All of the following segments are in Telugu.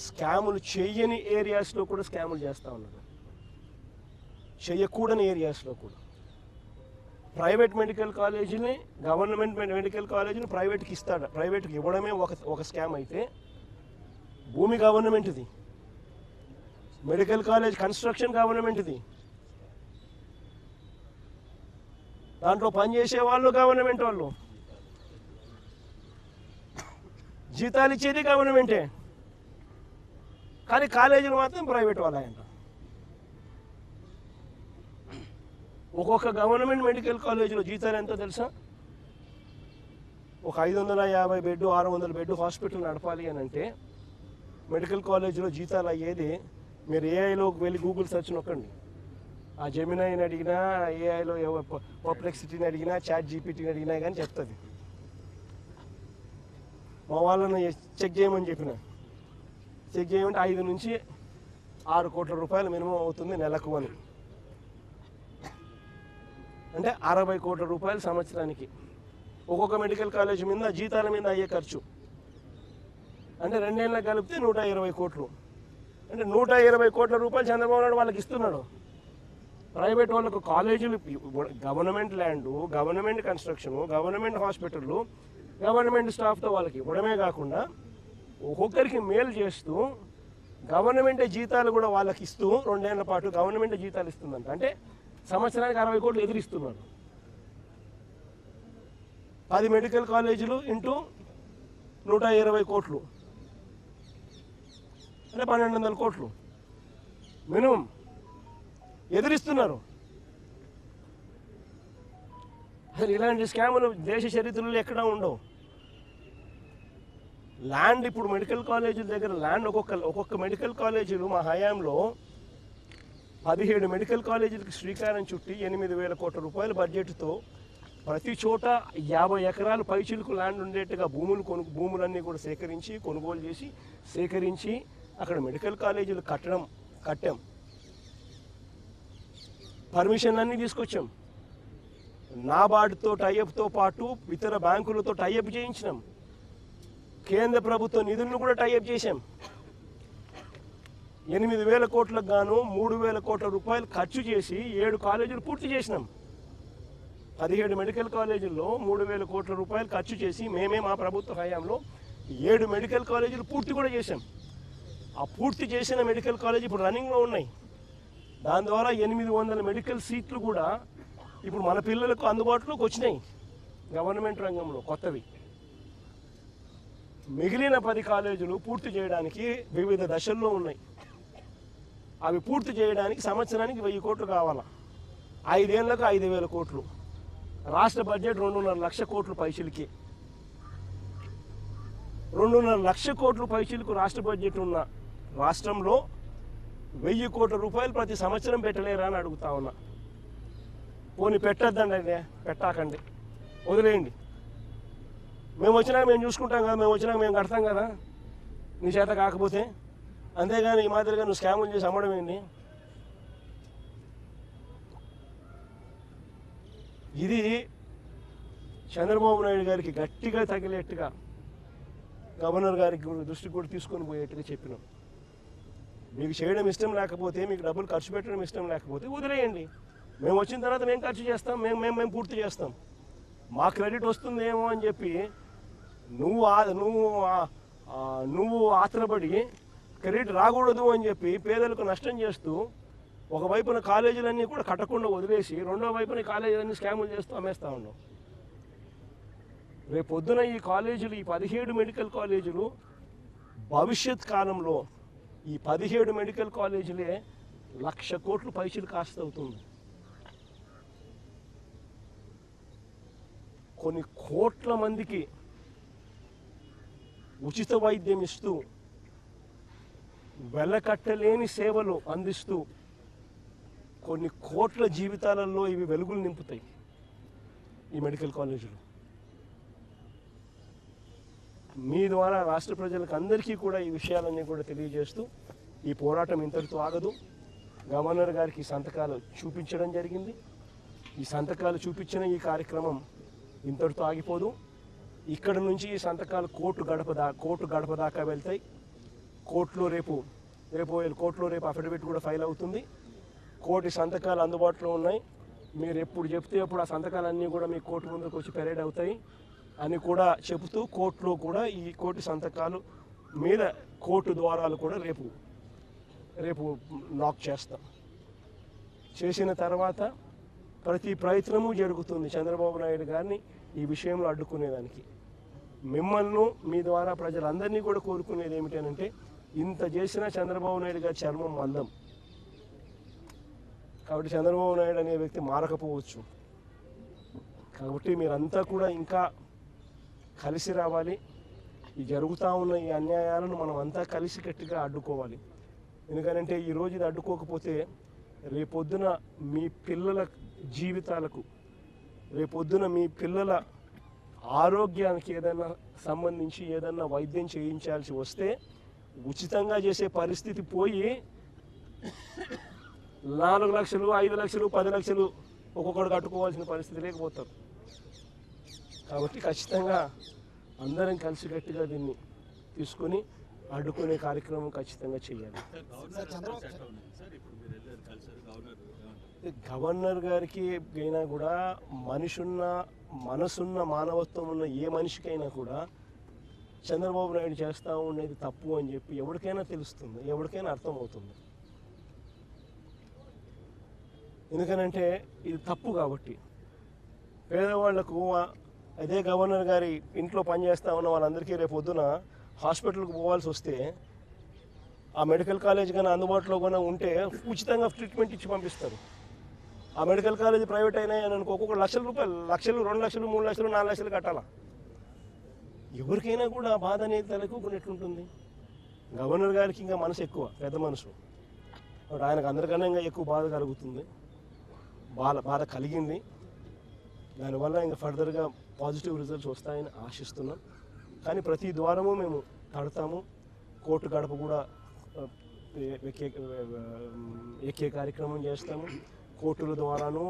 స్కాములు చేయని ఏరియాస్లో కూడా స్కాములు చేస్తూ ఉన్నారు, చేయకూడని ఏరియాస్లో కూడా. ప్రైవేట్ మెడికల్ కాలేజీని గవర్నమెంట్ మెడికల్ కాలేజీని ప్రైవేట్కి ఇస్తాడు. ప్రైవేట్కి ఇవ్వడమే ఒక స్కామ్ అయితే, భూమి గవర్నమెంట్ది, మెడికల్ కాలేజ్ కన్స్ట్రక్షన్ గవర్నమెంట్ది, దాంట్లో పనిచేసే వాళ్ళు గవర్నమెంట్ వాళ్ళు, జీతాలు ఇచ్చేది గవర్నమెంటే, కానీ కాలేజీలు మాత్రం ప్రైవేట్ వాళ్ళంట. ఒక్కొక్క గవర్నమెంట్ మెడికల్ కాలేజీలో జీతాలు ఎంతో తెలుసా? ఒక 550 బెడ్ 600 బెడ్ హాస్పిటల్ నడపాలి అని అంటే మెడికల్ కాలేజీలో జీతాలు అయ్యేది, మీరు ఏఐలోకి వెళ్ళి గూగుల్ సెర్చ్ నొక్కండి, ఆ జెమినైని అడిగినా, ఏఐలో పర్ప్లెక్సిటీని అడిగినా, చాట్ జీపీటీని అడిగినా కానీ చెప్తుంది. మా వాళ్ళని చెక్ చేయమని చెప్పిన, చెక్ చేయమంటే 5 నుంచి 6 కోట్ల రూపాయలు మినిమం అవుతుంది నెలకు అని, అంటే 60 కోట్ల రూపాయలు సంవత్సరానికి. ఒక్కొక్క మెడికల్ కాలేజ్ మీద జీతాల మీద అయ్యే ఖర్చు అంటే 2 ఏళ్ళకి కలిపితే 120 కోట్లు. అంటే 120 కోట్ల రూపాయలు చంద్రబాబు నాయుడు వాళ్ళకి ఇస్తున్నాడు. ప్రైవేట్ వాళ్ళకు కాలేజీలు, government land, government construction, government హాస్పిటళ్ళు, గవర్నమెంట్ స్టాఫ్తో వాళ్ళకి ఇవ్వడమే కాకుండా ఒక్కొక్కరికి మేలు చేస్తూ గవర్నమెంటే జీతాలు కూడా వాళ్ళకి ఇస్తూ 2 ఏళ్ల పాటు గవర్నమెంట్ జీతాలు ఇస్తుందంట. అంటే సంవత్సరానికి 60 కోట్లు ఎదురిస్తున్నారు. 10 మెడికల్ కాలేజీలు ఇంటూ 120 కోట్లు అంటే 1200 కోట్లు మినిమం ఎదురిస్తున్నారు. అసలు ఇలాంటి స్కాములు దేశ చరిత్రలో ఎక్కడా ఉండవు. ల్యాండ్, ఇప్పుడు మెడికల్ కాలేజీల దగ్గర ల్యాండ్, ఒక్కొక్క మెడికల్ కాలేజీలు మా హయాంలో 17 మెడికల్ కాలేజీలకు శ్రీకారం చుట్టి 8,000 కోట్ల రూపాయల బడ్జెట్తో ప్రతి చోట 50 ఎకరాలు పైచిలుకు ల్యాండ్ ఉండేట్టుగా భూములన్నీ కూడా కొనుగోలు చేసి సేకరించి అక్కడ మెడికల్ కాలేజీలు కట్టాం. పర్మిషన్లు అన్నీ తీసుకొచ్చాం. నాబార్డుతో టైఅప్తో పాటు ఇతర బ్యాంకులతో టైఅప్ చేయించినాం. కేంద్ర ప్రభుత్వ నిధులను కూడా టైఅప్ చేశాం. 8,000 కోట్లకు గాను 3,000 కోట్ల రూపాయలు ఖర్చు చేసి 7 కాలేజీలు పూర్తి చేసినాం. 17 మెడికల్ కాలేజీల్లో 3,000 కోట్ల రూపాయలు ఖర్చు చేసి మేమే మా ప్రభుత్వ హయాంలో 7 మెడికల్ కాలేజీలు పూర్తి కూడా చేశాం. ఆ పూర్తి చేసిన మెడికల్ కాలేజీ ఇప్పుడు రన్నింగ్లో ఉన్నాయి. దాని ద్వారా 800 మెడికల్ సీట్లు కూడా ఇప్పుడు మన పిల్లలకు అందుబాటులోకి వచ్చినాయి గవర్నమెంట్ రంగంలో కొత్తవి. మిగిలిన 10 కాలేజీలు పూర్తి చేయడానికి వివిధ దశల్లో ఉన్నాయి. అవి పూర్తి చేయడానికి సంవత్సరానికి 1000 కోట్లు కావాలా, 5 ఏళ్లకు 5,000 కోట్లు. రాష్ట్ర బడ్జెట్ 2.5 లక్షల కోట్లు పైచిలకి. 2.5 లక్షల కోట్లు పైచిలకు రాష్ట్ర బడ్జెట్ ఉన్న రాష్ట్రంలో 1000 కోట్ల రూపాయలు ప్రతి సంవత్సరం పెట్టలేరా అని అడుగుతా ఉన్నా. పోనీ పెట్టద్దండి, పెట్టాకండి, వదిలేయండి. మేము వచ్చినాక మేము చూసుకుంటాం కదా, మేము వచ్చినాక మేము కడతాం కదా నీ చేత కాకపోతే. అంతేగాని ఈ మాదిరిగా నువ్వు స్కాములు చేసి అమ్మడం ఏంటి? ఇది చంద్రబాబు నాయుడు గారికి గట్టిగా తగిలేట్టుగా గవర్నర్ గారికి దృష్టి కూడా తీసుకొని పోయేట్టుగా చెప్పినాం. మీకు చేయడం ఇష్టం లేకపోతే, మీకు డబ్బులు ఖర్చు పెట్టడం ఇష్టం లేకపోతే వదిలేయండి. మేము వచ్చిన తర్వాత మేము ఖర్చు చేస్తాం, మేము పూర్తి చేస్తాం. మా క్రెడిట్ వస్తుందేమో అని చెప్పి నువ్వు ఆత్రపడి క్రెడిట్ రాకూడదు అని చెప్పి పేదలకు నష్టం చేస్తూ ఒకవైపున కాలేజీలన్నీ కూడా కట్టకుండా వదిలేసి రెండో వైపున కాలేజీలన్నీ స్కాములు చేస్తూ అమ్మేస్తూ ఉన్నాం. రేపు పొద్దున ఈ కాలేజీలు, ఈ 17 మెడికల్ కాలేజీలు భవిష్యత్ కాలంలో ఈ 17 మెడికల్ కాలేజీలే 1,00,000 కోట్లు పైసలు కాస్ట్ అవుతుంది. కొన్ని కోట్ల మందికి ఉచిత వైద్యం ఇస్తూ, వెలకట్టలేని సేవలు అందిస్తూ కొన్ని కోట్ల జీవితాలలో ఇవి వెలుగులు నింపుతాయి ఈ మెడికల్ కాలేజీలు. మీ ద్వారా రాష్ట్ర ప్రజలకు అందరికీ కూడా ఈ విషయాలన్నీ కూడా తెలియజేస్తూ, ఈ పోరాటం ఇంతటితో ఆగదు. గవర్నర్ గారికి సంతకాలు చూపించడం జరిగింది. ఈ సంతకాలు చూపించిన ఈ కార్యక్రమం ఇంతటితో ఆగిపోదు. ఇక్కడ నుంచి ఈ సంతకాలు కోర్టు గడప దాకా వెళ్తాయి. కోర్టులో రేపు అఫిడవిట్ కూడా ఫైల్ అవుతుంది. కోటి సంతకాలు అందుబాటులో ఉన్నాయి. మీరు ఎప్పుడు చెప్తే అప్పుడు ఆ సంతకాలన్నీ కూడా మీ కోర్టు ముందుకు వచ్చి పెరేడ్ అవుతాయి అని కూడా చెబుతూ కోర్టులో కూడా ఈ కోటి సంతకాలు మీద కోర్టు ద్వారాలు కూడా రేపు లాక్ చేస్తాం. చేసిన తర్వాత ప్రతి ప్రయత్నము జరుగుతుంది చంద్రబాబు నాయుడు గారిని ఈ విషయంలో అడ్డుకునేదానికి. మిమ్మల్ని మీ ద్వారా ప్రజలందరినీ కూడా కోరుకునేది ఏమిటంటే, ఇంత చేసినా చంద్రబాబు నాయుడు గారి చర్మం మందం కాబట్టి చంద్రబాబు నాయుడు అనే వ్యక్తి మారకపోవచ్చు. కాబట్టి మీరంతా కూడా ఇంకా కలిసి రావాలి. ఈ జరుగుతూ ఉన్న ఈ అన్యాయాలను మనం అంతా కలిసి గట్టిగా అడ్డుకోవాలి. ఎందుకంటే ఈరోజు ఇది అడ్డుకోకపోతే రేపొద్దున మీ పిల్లల జీవితాలకు, రేపొద్దున మీ పిల్లల ఆరోగ్యానికి ఏదైనా సంబంధించి ఏదైనా వైద్యం చేయించాల్సి వస్తే ఉచితంగా చేసే పరిస్థితి పోయి 4 లక్షలు 5 లక్షలు 10 లక్షలు ఒక్కొక్కడు కట్టుకోవాల్సిన పరిస్థితి లేకపోతారు. కాబట్టి ఖచ్చితంగా అందరం కలిసి గట్టిగా దీన్ని తీసుకొని అడ్డుకునే కార్యక్రమం ఖచ్చితంగా చేయాలి. గవర్నర్ గారికి అయినా కూడా మనసున్న మానవత్వం ఉన్న ఏ మనిషికైనా కూడా చంద్రబాబు నాయుడు చేస్తూ ఉండేది తప్పు అని చెప్పి ఎవరికైనా తెలుస్తుంది, ఎవరికైనా అర్థమవుతుంది. ఎందుకనంటే ఇది తప్పు కాబట్టి. పేదవాళ్లకు అదే గవర్నర్ గారి ఇంట్లో పనిచేస్తూ ఉన్న వాళ్ళందరికీ రేపు పొద్దున హాస్పిటల్కి పోవాల్సి వస్తే ఆ మెడికల్ కాలేజ్ కానీ అందుబాటులో కానీ ఉంటే ఉచితంగా ట్రీట్మెంట్ ఇచ్చి పంపిస్తారు. ఆ మెడికల్ కాలేజ్ ప్రైవేట్ అయినాయి అని అనుకో, ఒక్కొక్క లక్షల రూపాయలు, 2 లక్షలు 3 లక్షలు 4 లక్షలు కట్టాలా. ఎవరికైనా కూడా బాధ అనేది తలెక్కుకున్నట్లుంటుంది. గవర్నర్ గారికి ఇంకా మనసు ఎక్కువ, పెద్ద మనసు. ఆయనకు అందరికన్నా ఇంకా ఎక్కువ బాధ కలుగుతుంది, బాధ కలిగింది. దానివల్ల ఇంకా ఫర్దర్గా పాజిటివ్ రిజల్ట్స్ వస్తాయని ఆశిస్తున్నాం. కానీ ప్రతి ద్వారము మేము కడతాము. కోర్టు గడప కూడా ఎక్కే కార్యక్రమం చేస్తాము. కోర్టుల ద్వారాను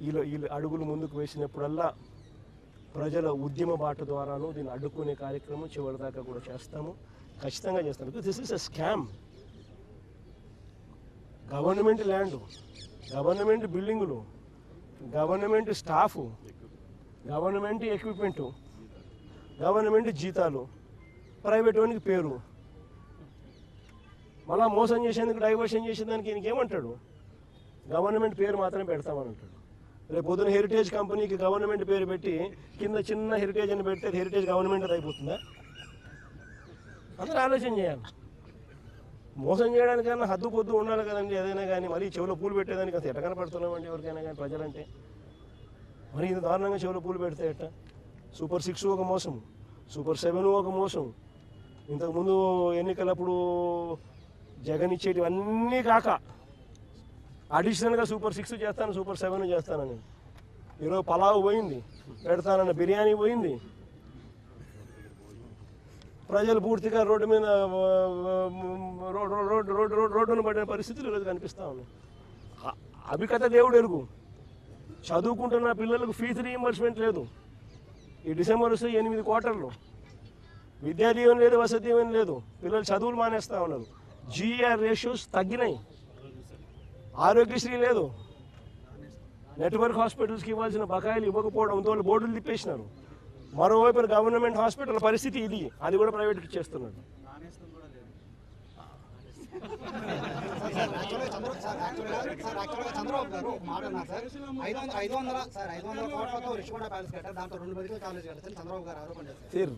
వీళ్ళు అడుగులు ముందుకు వేసినప్పుడల్లా ప్రజల ఉద్యమ బాట ద్వారాను దీన్ని అడ్డుకునే కార్యక్రమం చివరిదాకా కూడా చేస్తాము, ఖచ్చితంగా చేస్తాము. This is a scam. Government land, government బిల్డింగులు, government staff, government equipment, government జీతాలు, ప్రైవేట్ వానికి పేరు, మళ్ళా మోసం చేసేందుకు, డైవర్షన్ చేసేదానికి ఈయనకి ఏమంటాడు? గవర్నమెంట్ పేరు మాత్రమే పెడతామని అంటాడు. రేపు పొద్దున హెరిటేజ్ కంపెనీకి గవర్నమెంట్ పేరు పెట్టి కింద చిన్న హెరిటేజ్ అని పెడితే హెరిటేజ్ గవర్నమెంట్ అది అయిపోతుందా? అందరూ ఆలోచన చేయాలి. మోసం చేయడానికన్నా హద్దు పొద్దు ఉండాలి కదండి. ఏదైనా కానీ మరీ చెవిలో పూలు పెట్టేదానికి అంత ఎట్ట కనపడుతున్నామండి ఎవరికైనా కానీ ప్రజలంటే. మరి ఇంత దారుణంగా చెవిలో పూలు పెడితే ఎట్ట? సూపర్ 6 ఒక మోసం, సూపర్ 7 ఒక మోసం. ఇంతకుముందు ఎన్నికలప్పుడు జగన్ ఇచ్చేటివన్నీ కాక అడిషనల్గా సూపర్ 6 చేస్తాను, సూపర్ 7 చేస్తానని. ఈరోజు పలావ్ పోయింది, పెడతానన్న బిర్యానీ పోయింది. ప్రజలు పూర్తిగా రోడ్డు మీద రోడ్డును పడిన పరిస్థితులు ఈరోజు కనిపిస్తూ ఉన్నాయి. అభికథ దేవుడు ఎరుగు. చదువుకుంటున్న పిల్లలకు ఫీజు రీయింబర్స్మెంట్ లేదు. ఈ డిసెంబర్ వస్తే 8 క్వార్టర్లు. విద్యా దీవెన లేదు, వసతి దీవెన లేదు. పిల్లలు చదువులు మానేస్తూ ఉన్నారు. జీఆర్ రేషియోస్ తగ్గినాయి. ఆరోగ్యశ్రీ లేదు. నెట్వర్క్ హాస్పిటల్స్కి ఇవ్వాల్సిన బకాయిలు ఇవ్వకపోవడంతో బోర్డులు తిప్పేసినారు. మరోవైపు గవర్నమెంట్ హాస్పిటల్ పరిస్థితి ఇది, అది కూడా ప్రైవేట్కి ఇచ్చేస్తున్నాడు. చంద్రబాబు గారు ఒక మాట అన్నారు సార్, 500 కోట్లతో రిషికొండ ప్యాలెస్ కట్టారు, దాంతో 2 మెడికల్ కాలేజ్ కట్టారని చంద్రబాబు గారు ఆరోపణ చేస్తారు.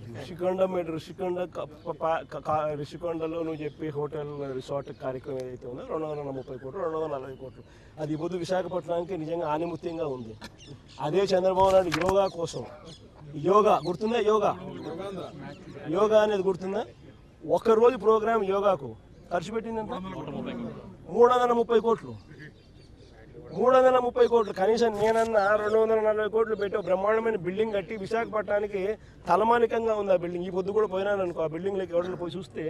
రిషికొండలో నువ్వు చెప్పే హోటల్ రిసార్ట్ కార్యక్రమం ఏదైతే ఉందో 230 కోట్లు 240 కోట్లు, అది పొద్దు విశాఖపట్నానికి నిజంగా ఆనిముత్యంగా ఉంది. అదే చంద్రబాబు నాయుడు యోగా కోసం, యోగా గుర్తుందా? యోగా అనేది గుర్తుందా? ఒక్కరోజు ప్రోగ్రాం యోగాకు ఖర్చు పెట్టిందంత 330 కోట్లు. 330 కోట్లు. కనీసం నేనన్నా 240 కోట్లు పెట్టి బ్రహ్మాండమైన బిల్డింగ్ కట్టి విశాఖపట్నానికి తలమానికంగా ఉంది ఆ బిల్డింగ్. ఈ పొద్దు కూడా పోయినాను అనుకో, ఆ బిల్డింగ్లోకి ఎవరైనా పోయి చూస్తే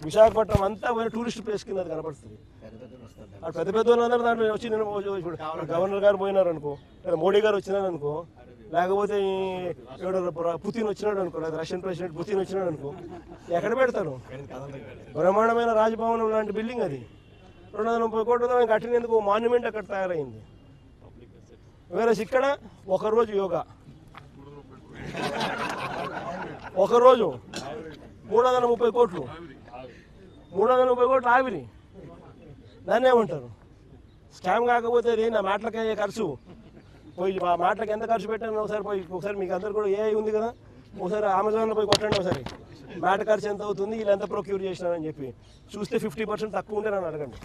విశాఖపట్నం అంతా టూరిస్ట్ ప్లేస్ కింద అది కనపడుతుంది. పెద్ద వాళ్ళందరూ దాంట్లో వచ్చి ఇప్పుడు గవర్నర్ గారు పోయినారు అనుకో, లేదా మోడీ గారు వచ్చినారు అనుకో, లేకపోతే ఎవడో పుతిన్ వచ్చినాడు అనుకో, లేదా రష్యన్ ప్రెసిడెంట్ పుతిన్ వచ్చినాడు అనుకో, ఎక్కడ పెడతారు? బ్రహ్మాండమైన రాజభవనం లాంటి బిల్డింగ్ అది, 230 కోట్లతో మేము కట్టినందుకు మాన్యుమెంట్ అక్కడ తయారైంది. వేరే ఇక్కడ ఒకరోజు యోగా, ఒకరోజు 330 కోట్లు, 330 కోట్లు ఆవిరి. దాన్ని ఏమంటారు? స్కామ్ కాకపోతే అది నా మాటలకి అయ్యే ఖర్చు. పోయి ఆ మాటలకు ఎంత ఖర్చు పెట్టాను ఒకసారి మీకు అందరు కూడా ఏ ఉంది కదా, ఒకసారి అమెజాన్లో పోయి కొట్టండి ఒకసారి, మాట ఖర్చు ఎంత అవుతుంది, వీళ్ళు ఎంత ప్రొక్యూర్ చేసినారని చెప్పి చూస్తే 50% తక్కువ ఉంటే నన్ను అడగండి.